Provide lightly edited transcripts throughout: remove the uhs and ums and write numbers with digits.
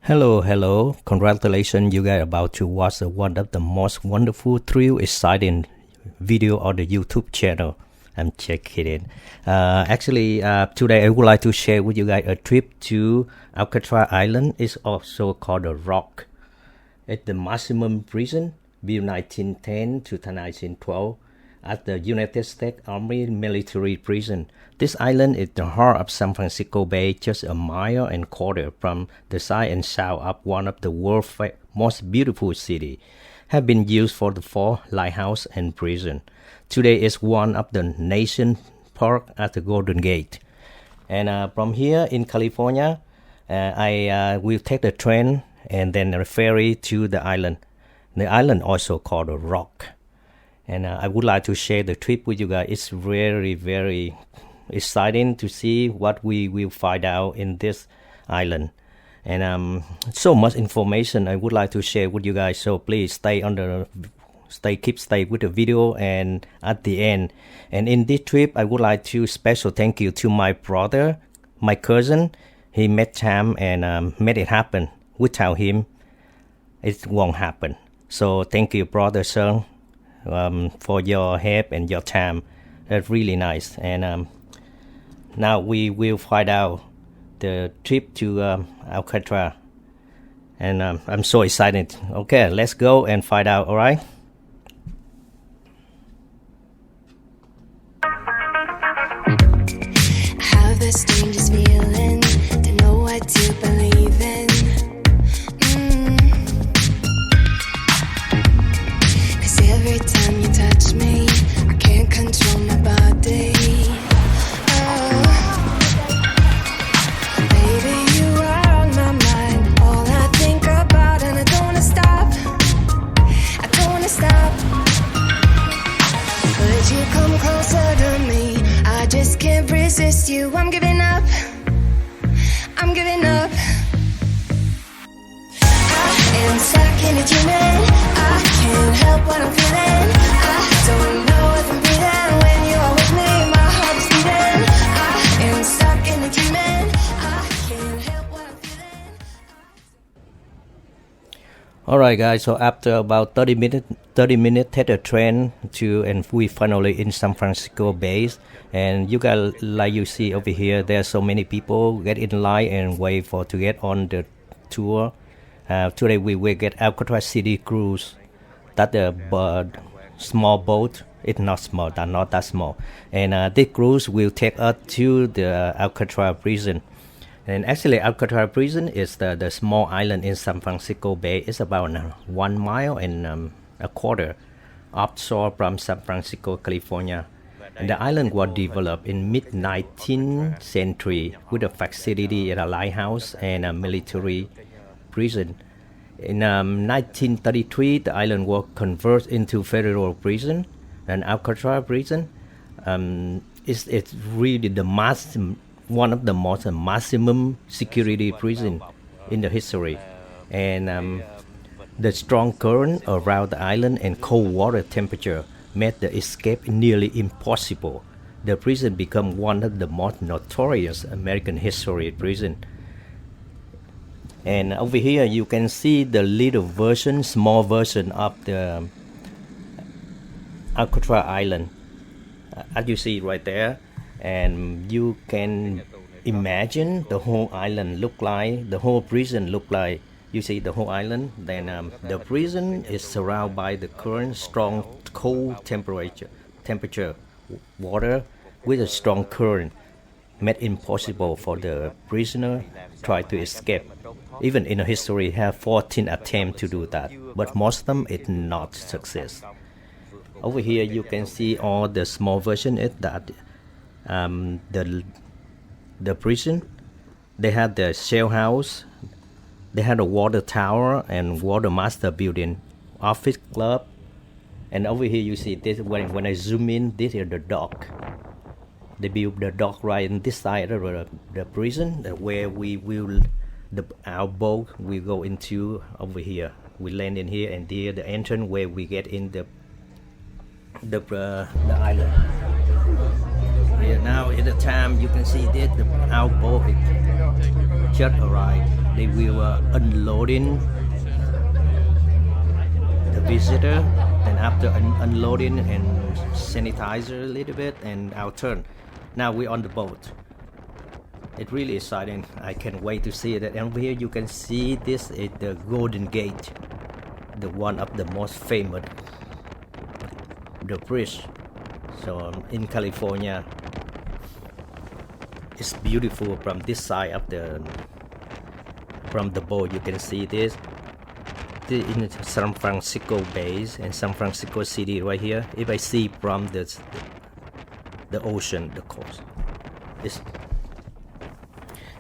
Hello. Congratulations, you guys are about to watch one of the most wonderful, exciting video on the YouTube channel. I'm checking it. Today I would like to share with you guys a trip to Alcatraz Island. It's also called a Rock. It's the maximum prison, built 1910 to 1912 at the United States Army military prison. This island is the heart of San Francisco Bay, just a mile and quarter from the side and south of one of the world's most beautiful cities. Have been used for the four lighthouse and prison. Today is one of the nation park at the Golden Gate. And from here in California, I will take the train and then a ferry to the island. The island also called a Rock. And I would like to share the trip with you guys. It's very, very exciting to see what we will find out in this island. And so much information I would like to share with you guys. So please stay with the video and at the end. And in this trip, I would like to special thank you to my brother, my cousin. He met time and made it happen. Without him, it won't happen. So thank you, brother, son, for your help and your time. That's really nice. And now we will find out the trip to Alcatraz. And I'm so excited. Okay, let's go and find out, all right? Have the strangest feeling to know what to believe in. Cause every time you touch me, I can't control my body. Baby, you are on my mind, all I think about, and I don't wanna stop. I don't wanna stop. Could you come closer to me? I just can't resist you. I'm giving up. I'm giving up. I am stuck in a dreaming. I can't help what I'm feeling. I don't know if I'm breathing when you are with me. My heart is beating. I am stuck in a dreaming. I can't help what I'm feeling. Alright guys, so after about 30 minutes take the train to, and we finally in San Francisco Bay. And you guys, like you see over here, there are so many people get in line and wait to get on the tour. Today we will get Alcatraz City Cruise. That's a small boat. It's not small, that's not that small. And this cruise will take us to the Alcatraz prison. And actually, Alcatraz prison is the small island in San Francisco Bay. It's about 1 mile and a quarter offshore from San Francisco, California. And the island was developed in mid-19th century with a facility and a lighthouse and a military prison. In 1933, the island was converted into federal prison. And Alcatraz prison it's really one of the most maximum security prison in the history. And the strong current around the island and cold water temperature made the escape nearly impossible. The prison became one of the most notorious American history prison. And over here you can see the small version of the Alcatraz Island, as you see right there. And you can imagine the whole island look like, the whole prison look like. You see the whole island, then the prison is surrounded by the current strong cold temperature water with a strong current, made impossible for the prisoner try to escape. Even in history have 14 attempts to do that, but most of them is not success. Over here you can see all the small version is that the prison, they had the shell house, they had a water tower and water master building, office club. And over here you see this, when I zoom in, this is the dock. They built the dock right in this side of the prison, where our boat will go into over here. We land in here, and there the entrance where we get in the island. Here now at the time you can see this, our boat just arrived. They were unloading the visitor, and after unloading and sanitizer a little bit, and our turn. Now we're on the boat. It's really exciting. I can't wait to see it. And over here you can see this is the Golden Gate, the one of the most famous, the bridge. So in California, it's beautiful from this side of from the boat. You can see this in San Francisco Bay and San Francisco City right here. If I see from the ocean, the coast,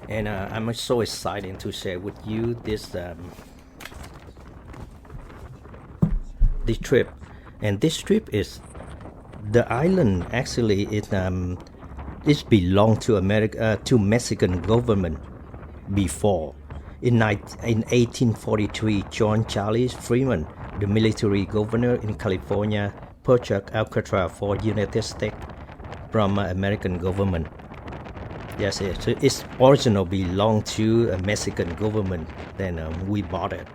and I'm so excited to share with you this trip. And this trip is the island actually it belonged to Mexican government before. In 1843, John Charles Freeman, the military governor in California, purchased Alcatraz for United States from American government. Yes, its original belonged to a Mexican government. Then we bought it.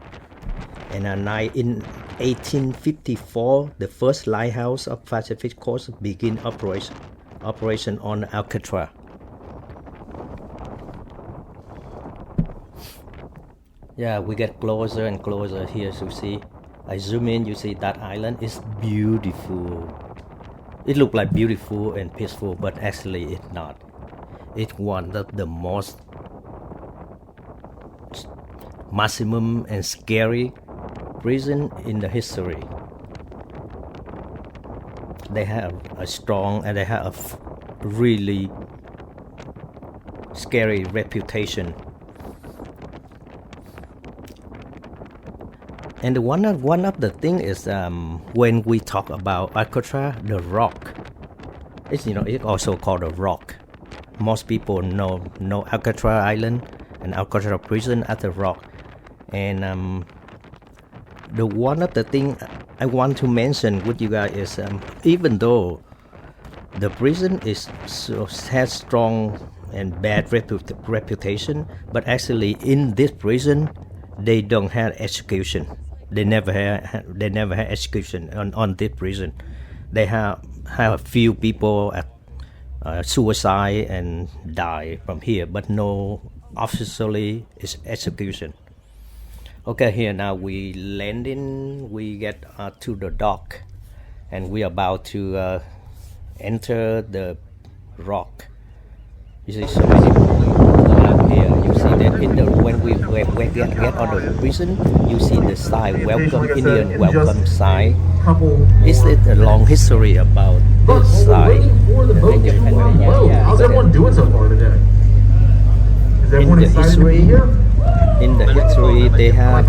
And in 1854, the first lighthouse of Pacific Coast began operation on Alcatraz. Yeah, we get closer and closer here to see. I zoom in, you see that island is beautiful. It looks like beautiful and peaceful, but actually it's not. It's one of the most maximum and scary prison in the history. They have a strong and they have a really scary reputation. And one of the thing is when we talk about Alcatraz, the rock, it's also called a rock. Most people know Alcatraz Island and Alcatraz prison as a rock. And the one of the thing I want to mention with you guys is even though the prison has strong and bad reputation, but actually in this prison they don't have execution. They never had execution on this prison. They have a few people suicide and die from here, but no officially is execution. Okay, here now we landing. We get to the dock, and we are about to enter the rock. You see so many people here. You see that when we get on the prison, you see the sign "Welcome Indian Welcome" sign. It's a long history about this sign. How's everyone doing so far today? Is everyone excited to be here? In the history, they have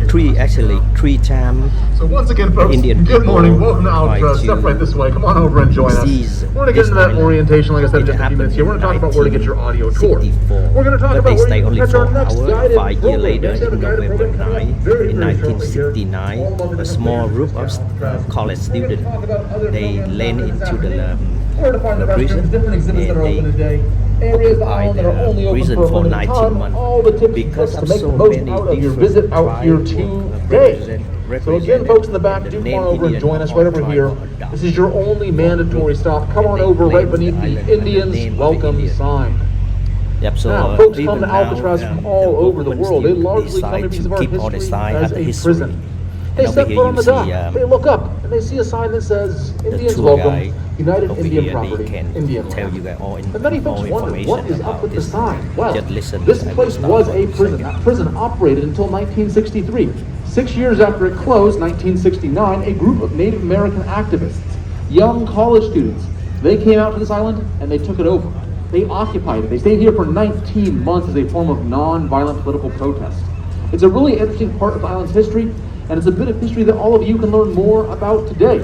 three times. So once again, folks, Indian good morning. Welcome to try Alcatraz. Step right this way. Come on over and join us. We're going to get into that orientation, like I said, in just a few minutes here. We're going to talk about where to get your audio tour. We're going to talk about where you can catch our next guided 5 years later, in program. November 9, in 1969, a small group of college students, they land into the prison, and they occupied the prison for 19 months because of so many your visit out here today. So again, folks in the back, do come on over and join us right over here. This is your only mandatory stop. Come on over right beneath the Indians Welcome sign. Yep, so now, folks come to Alcatraz from all over the world. They largely come to piece of our history as a prison. They step foot on the dock, they look up, and they see a sign that says, Indians Welcome, United Indian Property, Indian Land. And many folks wonder, what is up with the sign? Well, this place was a prison. That prison operated until 1963. 6 years after it closed, 1969, a group of Native American activists, young college students, they came out to this island and they took it over. They occupied it. They stayed here for 19 months as a form of non-violent political protest. It's a really interesting part of the island's history, and it's a bit of history that all of you can learn more about today.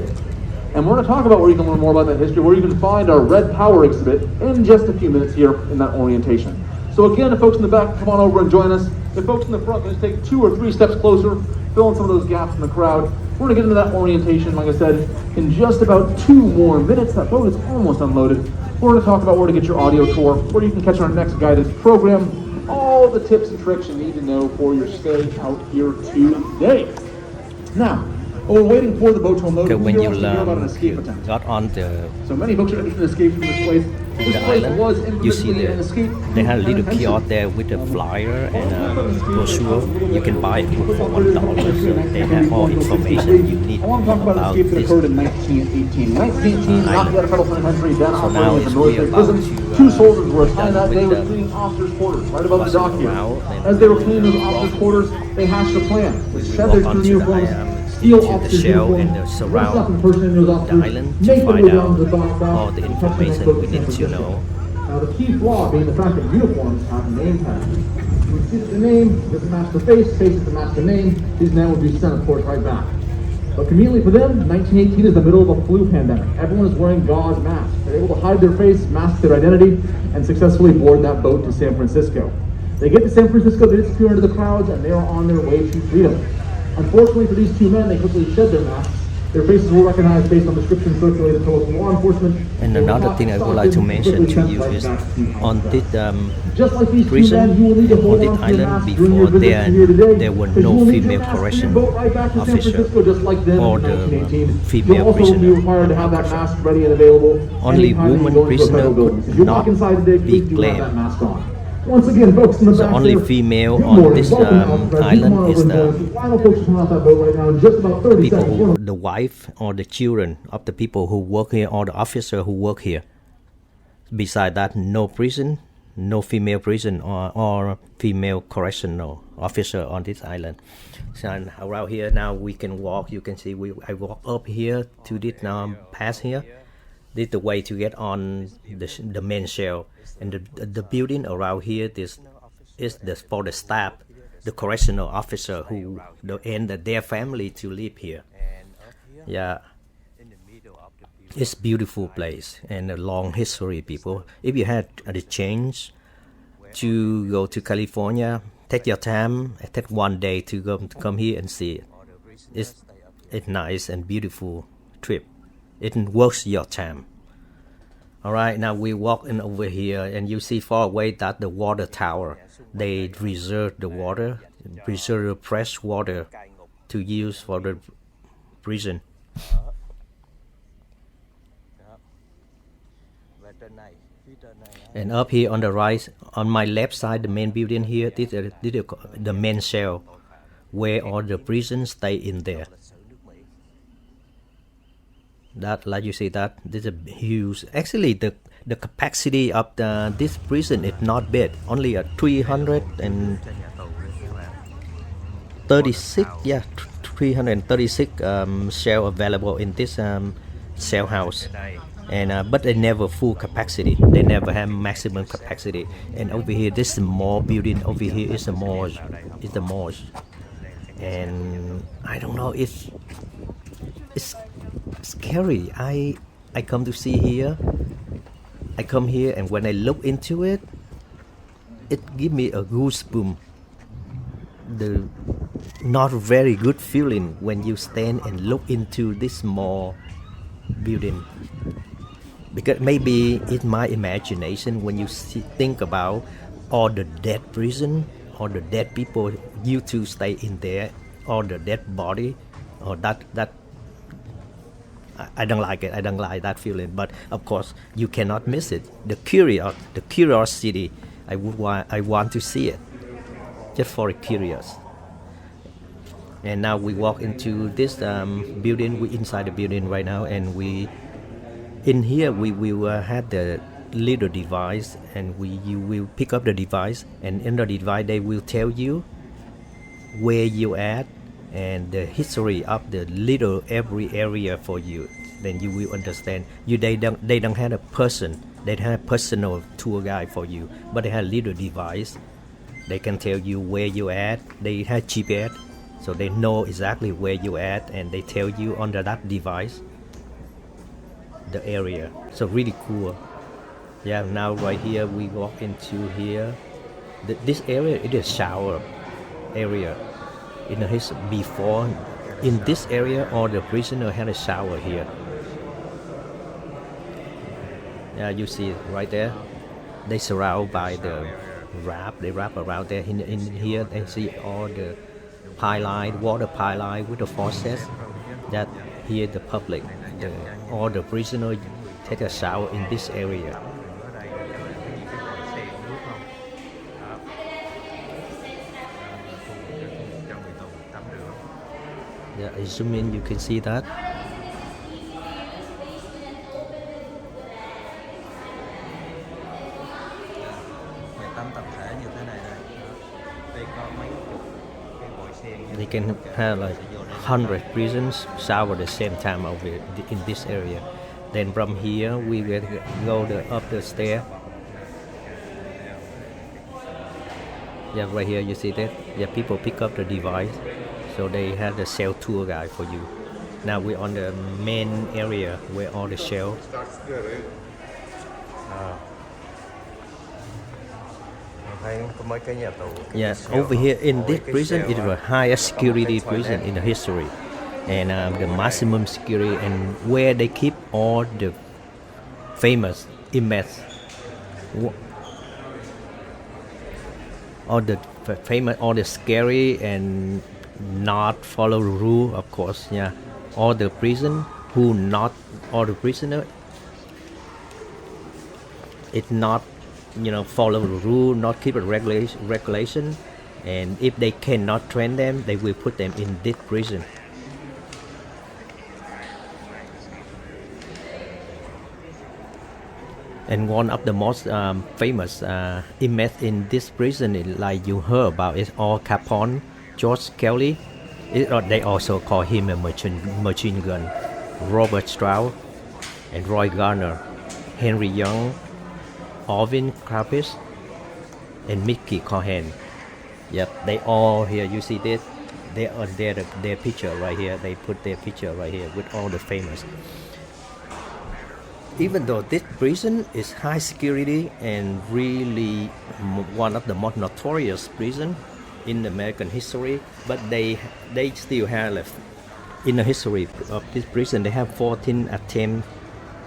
And we're going to talk about where you can learn more about that history, where you can find our Red Power exhibit in just a few minutes here in that orientation. So again, the folks in the back, come on over and join us. The folks in the front, just take 2 or 3 steps closer, fill in some of those gaps in the crowd. We're going to get into that orientation, like I said, in just about 2 more minutes. That boat is almost unloaded. We're going to talk about where to get your audio tour, where you can catch our next guided program, all the tips and tricks you need to know for your stay out here today. Now, while we're waiting for the boat to unload, when you about an escape attempt. got on the So many folks are interested in escape from this place. This place island, was you see an escape. they have a little kiosk there with a flyer and a brochure. You can buy it for $1. So they have all information you need I want to talk about an about escape that this. occurred in 1918. 1918, not yet a federal penitentiary, then So operating now as a it's military really about prison. to, Two soldiers were assigned done that day with with the cleaning officers' quarters, right above the dock here. around and As they were cleaning those officers' quarters, they hatched a plan. They shed their walk crew onto the uniforms, steal into the officers' shell uniforms, and the dress surround up in person in those the officers, island make to them find go down out to the dock all the information we need to know. Now the key flaw being the fact that uniforms have name tags. We see that the name doesn't match the face doesn't match the name, these men would be sent, of course, right back. But conveniently for them, 1918 is the middle of a flu pandemic. Everyone is wearing gauze masks. They're able to hide their face, mask their identity, and successfully board that boat to San Francisco. They get to San Francisco, they disappear into the crowds, and they are on their way to freedom. Unfortunately for these two men, they quickly shed their masks. Their faces were recognized based on descriptions circulated to local law enforcement. And another thing I would like to mention to you is on this Just like these prison, two men, you will need to on hold this on to your island mask during your before visit here today, there were 'cause you no will need female your mask correction to boat right back to San officer Francisco, just like them or in the 1918. female You'll also be prisoner required to have that officer. mask ready and available. Only anytime that you woman go into a prisoner federal building. could If you not walk inside today, be please do have claimed. that mask on. Once again, folks in the So back only there, female good on morning. this Welcome to Alcatraz. island Come on is over and the join us. The final folks are coming off that boat right now in just about 30 people seconds. who, the wife or the children of the people who work here or the officer who work here. Beside that, no prison, no female prison or female correctional officer on this island. So around here now we can walk. You can see I walk up here to this pass here. This is the way to get on the main shell. And the building around here is for the staff, the correctional officer who and their family to live here. Yeah. It's beautiful place and a long history, people. If you had the chance to go to California, take your time, take one day to come here and see it. It's nice and beautiful trip. It worth your time. All right, now we walk in over here, and you see far away that the water tower. They reserve the water, reserve the fresh water to use for the prison. And up here on the right, on my left side, the main building here, this is the main cell, where all the prisons stay in there. That, like you see, that this is a huge. Actually, the capacity of this prison is not big. Only 336. Yeah, 336 cell available in this cell house. And but they never full capacity. They never have maximum capacity. And over here, this small building over here is the mosque. It's the mosque. And I don't know. It's scary. I come to see here. I come here, and when I look into it, it give me a goosebump. The not very good feeling when you stand and look into this small building. Because maybe it's my imagination when you think about all the dead prison, all the dead people you to stay in there, all the dead body, or that I don't like it. I don't like that feeling. But of course, you cannot miss it. The curiosity. I want to see it, just for curious. And now we walk into this building. We inside the building right now, and in here we will have the little device, and you will pick up the device, and in the device they will tell you where you at and the history of the little every area for you. Then you will understand. They don't have a person. They don't have personal tour guide for you, but they have little device. They can tell you where you at. They have GPS, so they know exactly where you at, and they tell you under that device the area. So really cool. Yeah, now right here we walk into here. This area is a shower area. In his before, in this area, all the prisoner had a shower here. Yeah, you see it right there. They surround by the wrap. They wrap around there. In here, they see all the pipeline, water pipeline with the faucets. That here the public, all the prisoners take a shower in this area. Yeah, I zoom in, you can see that. They can have like 100 prisons shower at the same time over in this area. Then from here we will go up the stair. Yeah, right here you see that. Yeah, people pick up the device, so they have the cell tour guide for you. Now we're on the main area where all the shells. Yes, over here in this prison, it is the highest security prison in the history, and the maximum security, and where they keep all the famous inmates, all the famous, all the scary and not follow the rule, of course. Yeah, all the prison who not all the prisoner, it not follow the rule, not keep a regulation, and if they cannot train them, they will put them in this prison. And one of the most famous inmates in this prison, like you heard about, is all Capone, George Kelly. They also call him a machine gun. Robert Stroud and Roy Garner, Henri Young, Alvin Krapis, and Mickey Cohen. Yep, they all here. You see this? They are their picture right here. They put their picture right here with all the famous. Even though this prison is high security and really one of the most notorious prison in American history, but they still have, in the history of this prison, they have 14 attempts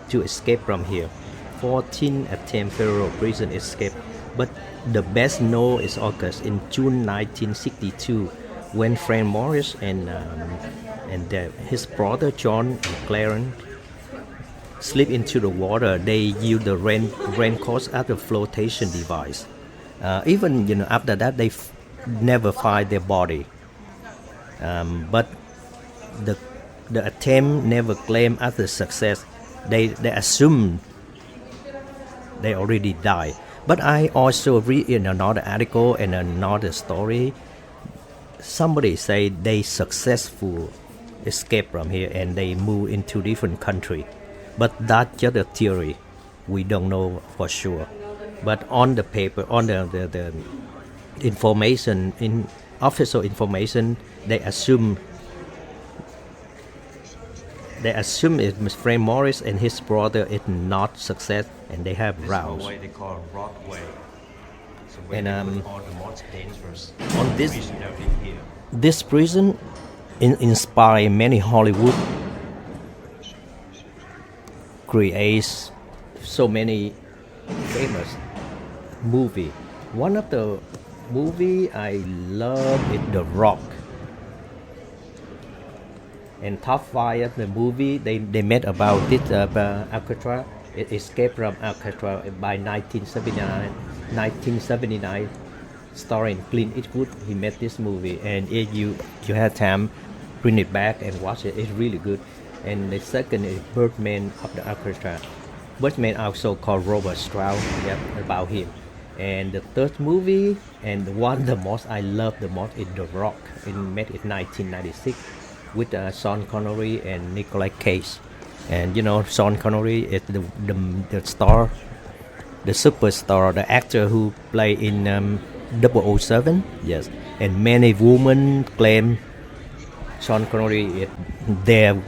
to escape from here. 14 attempt federal prison escape, but the best known is August in June 1962, when Frank Morris and his brother John and Clarence slip into the water. They use the raincoats as a flotation device. Even after that, they never find their body. But the attempt never claimed as a success. They assume they already died. But I also read in another article and another story, somebody say they successful escape from here and they move into different country. But that's just a theory. We don't know for sure. But on the paper, on the information, in official information, they assume it was Frank Morris and his brother is not success, and they have rounds. This they call Broadway. So and all the most dangerous on this prison inspired many Hollywood creates so many famous movie. One of the movie I love is The Rock. And top 5 of the movie they made about this Alcatraz, it escaped from Alcatraz by 1979, starring Clint Eastwood. He made this movie, and if you have time, bring it back and watch it. It's really good. And the second is BIRDNAM of the Alcatraz. BIRDNAM also called Robert Stroud, about him. And the third movie, and the one the most I love the most, is The Rock. It made in 1996 with Sean Connery and Nicolas Cage. And Sean Connery is the star, the superstar, the actor who played in 007. Yes, and many women claim Sean Connery is their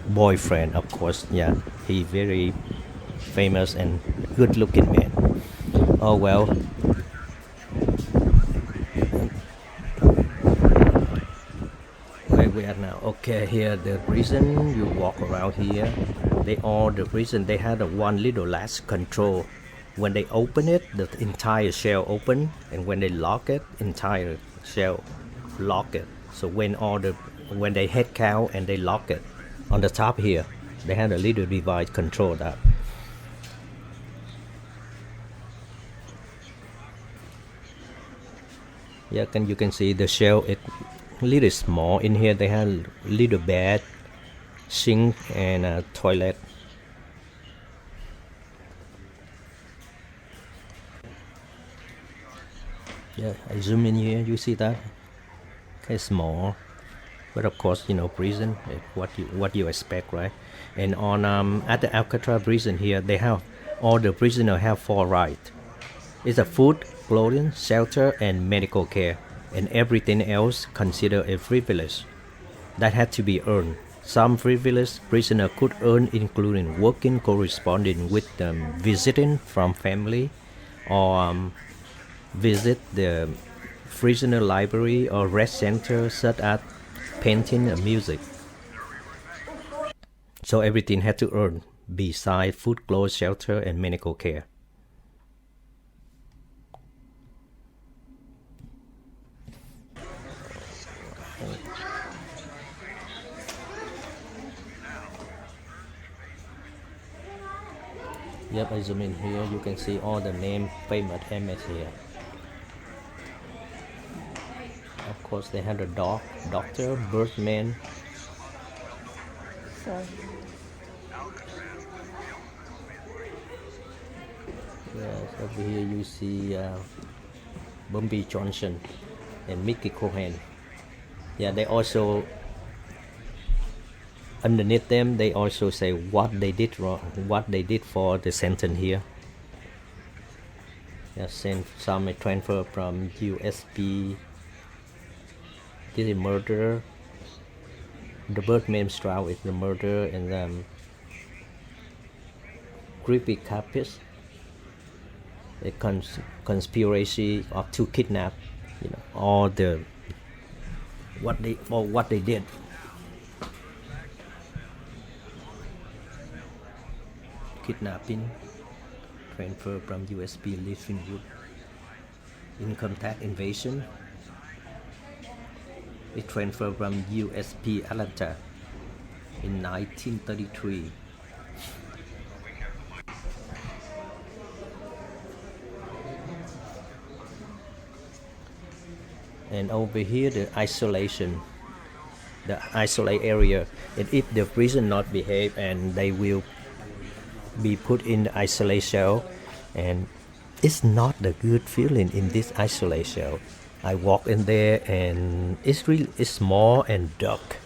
boyfriend, of course. Yeah, he's very famous and good-looking man. Oh well. Where we are now? Okay, here the prison. You walk around here. they all the prison they had a one little latch control. When they open it, the entire shell open, and when they lock it, entire shell lock it. So when they head count and they lock it on the top here, they had a little device control that. Yeah, you can see the shell it little small. In here they have little bed, sink, and a toilet. Yeah, I zoom in here. You see that? Okay, small, but of course, prison. What you expect, right? And on at the Alcatraz prison here, they have all the prisoners have 4 rights. It's a food, clothing, shelter, and medical care, and everything else considered a privilege that had to be earned. Some privilege prisoner could earn, including working, corresponding with visiting from family, or visit the prisoner library or rest center, such as painting and music. So everything had to earn, besides food, clothes, shelter, and medical care. Yep, I zoom in here. You can see all the name famous inmates here. Of course, they had a doctor, BIRDNAM. Sorry. Yes, over here you see Bumby Johnson and Mickey Cohen. Yeah, they also underneath them they also say what they did wrong, what they did for the sentence here. Yeah, some may transfer from USP. This is murder. The BIRDNAM stroud is the murder, and creepy capis, a conspiracy of to kidnap. All the what they did. Kidnapping, transfer from USB living wood, income tax invasion. It transferred from USP Atlanta in 1933. And over here the isolate area, and if the prison not behave, and they will be put in the isolate cell, and it's not the good feeling in this isolate cell. I walk in there and it's small and dark,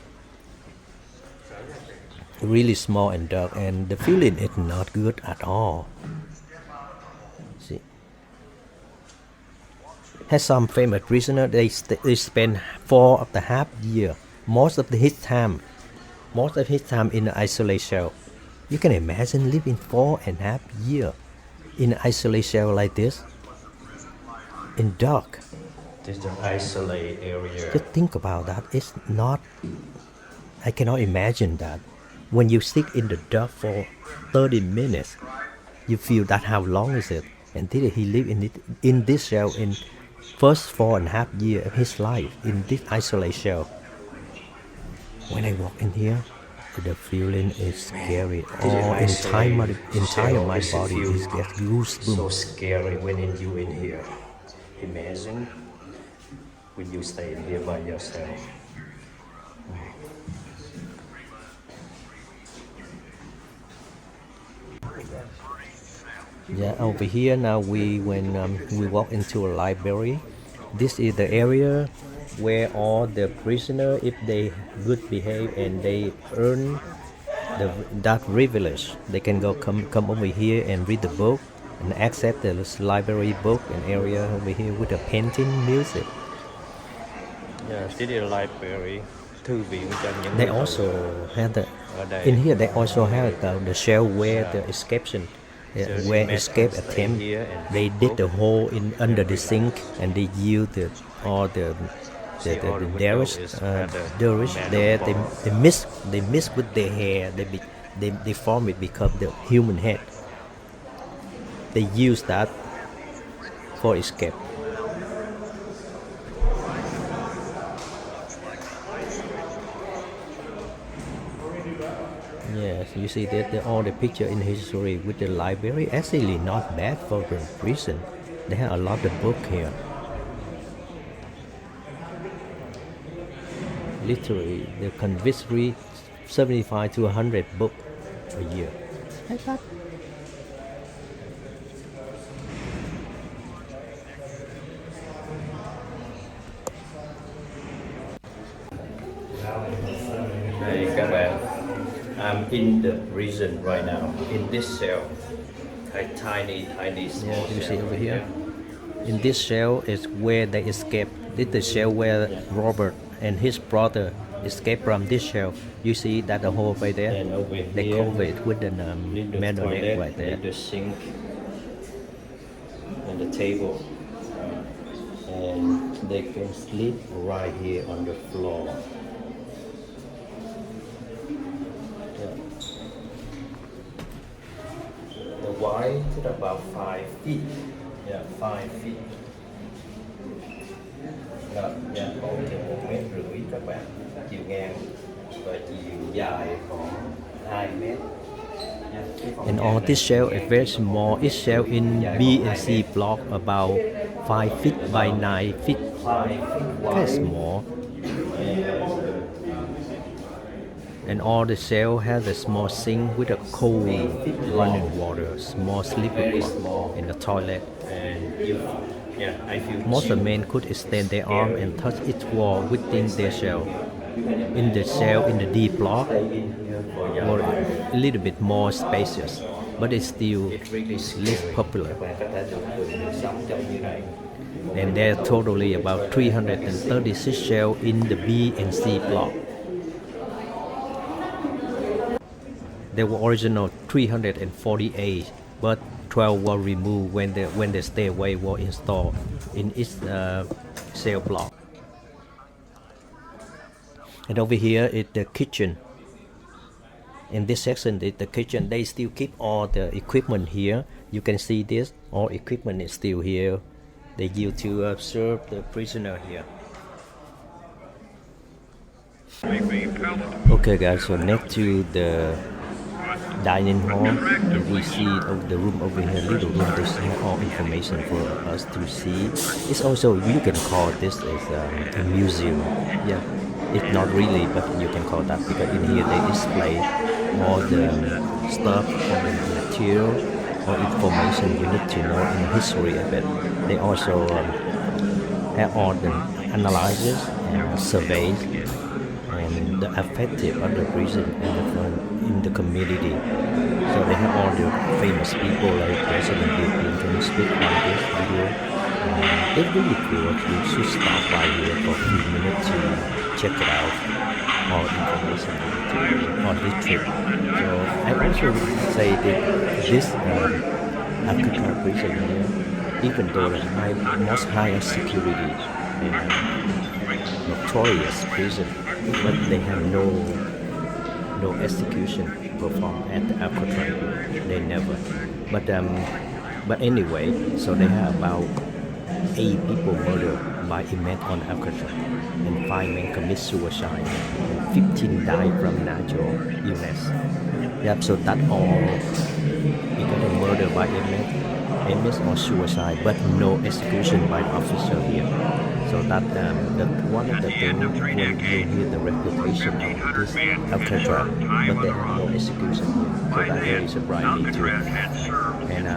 really small and dark, and the feeling is not good at all. See, has some famous prisoner they spend 4.5 years, most of his time in the isolate cell. You can imagine living 4.5 years in an isolate cell like this, in dark. This is the isolate area. Just think about that. It's not. I cannot imagine that. When you sit in the dark for 30 minutes, you feel that how long is it? And did he live in this cell in first 4.5 years of his life in this isolate cell? When I walk in here, the feeling is scary. Entire my body is get goosebumps. So scary when you in here. Imagine when you stay in here by yourself. Yeah, over here now we walk into a library. This is the area where all the prisoners, if they good behave and they earn that privilege, they can come over here and read the book and access the library book, an area over here with the painting, music. Yeah, this is a library. Thư viện cho những. They also have in here. They also have the cell where the escapation, where escape attempt. They dig the hole under the sink and they use all the derrish there. They mix with their hair. they deform it become the human head. They use that for escape. Yes, you see that all the picture in history with the library actually not bad for the prison. They have a lot of book here. Literally, the convicts read 75 to 100 books a year. Like that. Hey các bạn, I'm in the prison right now, in this cell. A tiny small cell. You see over here? In this cell is where they escape. This is the cell where Robert and his brother escape from this cell. You see that the hole right there? And over they here, cover it with the manonette right there. The sink and the table. And they can sleep right here on the floor. The wide is about 5 feet. Yeah, 5 feet. Dạ, ổn thì 1,5 mét các bạn. Chiều ngang và chiều dài khoảng 2 mét. And all this cell is very small. Each cell in B and C block about 5 feet by 9 feet. Very small. And all the cell has a small sink with a cold running water, small sleeper cot in the toilet. Most of the men could extend their arm and touch each wall within their cell. In the cell in the D block were a little bit more spacious, but it's still less popular. And there are totally about 336 cells in the B and C block. There were original 348, but 12 were removed when the stairway was installed in each cell block. And over here is the kitchen. In this section is the kitchen. They still keep all the equipment here. You can see this. All equipment is still here. They used to serve the prisoner here. Okay guys, so next to the dining hall, we see the room over here, little room. They have all information for us to see. It's also, you can call this as a museum. Yeah, it's not really, but you can call that because in here they display all the stuff, all the material, or information you need to know in the history of it. They also have all the analysis and surveys and the effective of the prison in the community. So they have all the famous people like President Bill Clinton speak on this video. It's really cool. You should stop by here for a few minutes to check it out. All information on this trip. So I also say that this Alcatraz prison here, even though the most highest security and notorious prison, but they have no execution performed at the Alcatraz. They never. But anyway, so they have about 8 people murdered by inmates on Alcatraz, and 5 men commit suicide, and 15 died from natural illness. Yep, so that all because of murder by inmates or suicide, but no execution by the officer here. So that one of the things when you hear the reputation of this Alcatraz, but there are no execution here. So that really surprised me too. And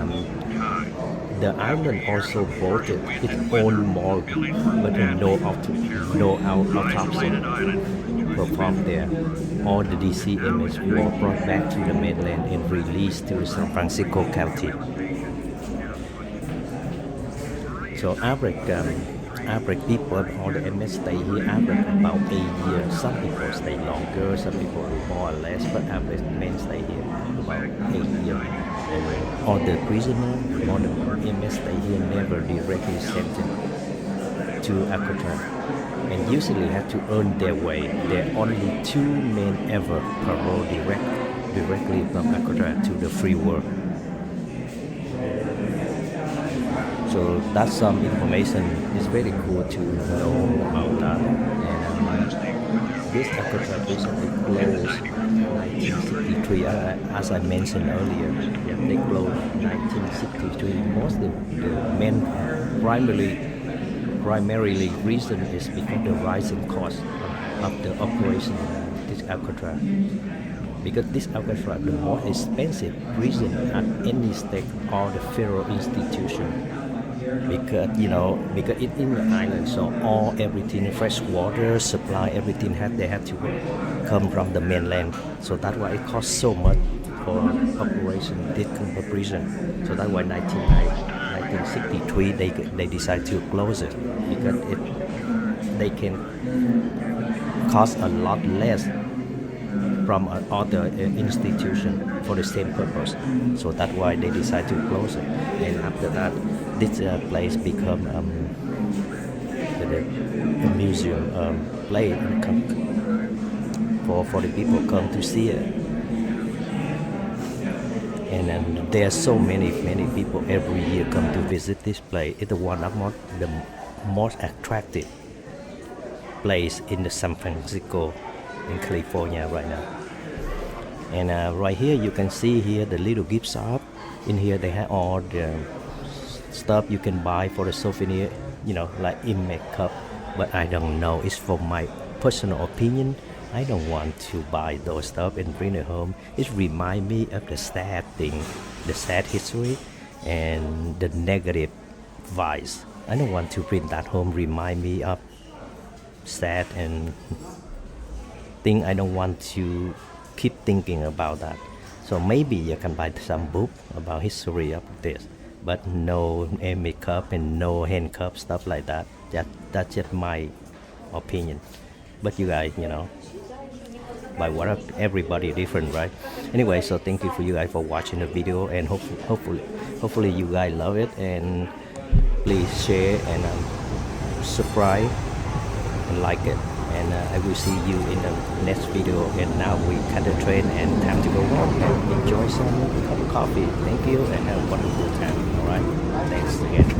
the island also voted its own morgue, but no autopsy performed there. All the DC inmates were brought back to the mainland and released to San Francisco County. So average people, all the inmates stay here average about 8 years. Some people stay longer, some people more or less, but average men stay here about 8 years. And all the prisoners, all the inmates stay here never directly sentenced to Alcatraz, and usually have to earn their way. There are only 2 men ever parole direct directly from Alcatraz to the free world. So that's some information. It's very cool to know about that. And this Alcatraz recently closed 1963, as I mentioned earlier. Yeah, they closed 1963. Mostly the main primarily reason is because the rising cost of the operation of this Alcatraz. Because this Alcatraz, the more expensive prison at any state or the federal institution. Because it's in the island, so everything, fresh water supply, everything they have to come from the mainland. So that's why it costs so much for operation this prison. So that's why 1963 they decide to close it, because they can cost a lot less from other institution for the same purpose. So that's why they decide to close it. And after that, this place become a museum place for the people come to see it. And there are so many people every year come to visit this place. It's one of the most attractive place in the San Francisco in California right now. And right here you can see here the little gift shop. In here they have all the stuff you can buy for the souvenir, like inmate cup. But I don't know, it's for my personal opinion. I don't want to buy those stuff and bring it home. It reminds me of the sad thing, the sad history and the negative vibes. I don't want to bring that home, remind me of sad and thing. I don't want to keep thinking about that. So maybe you can buy some book about history of this, but no makeup and no handcuff, stuff like that. That's just my opinion. But you guys, by what everybody different, right? Anyway, so thank you for you guys for watching the video, and hopefully you guys love it, and please share and subscribe and like it. And I will see you in the next video. And now we cut the train and time to go home and enjoy some cup of coffee. Thank you and have a wonderful time. All right, thanks again.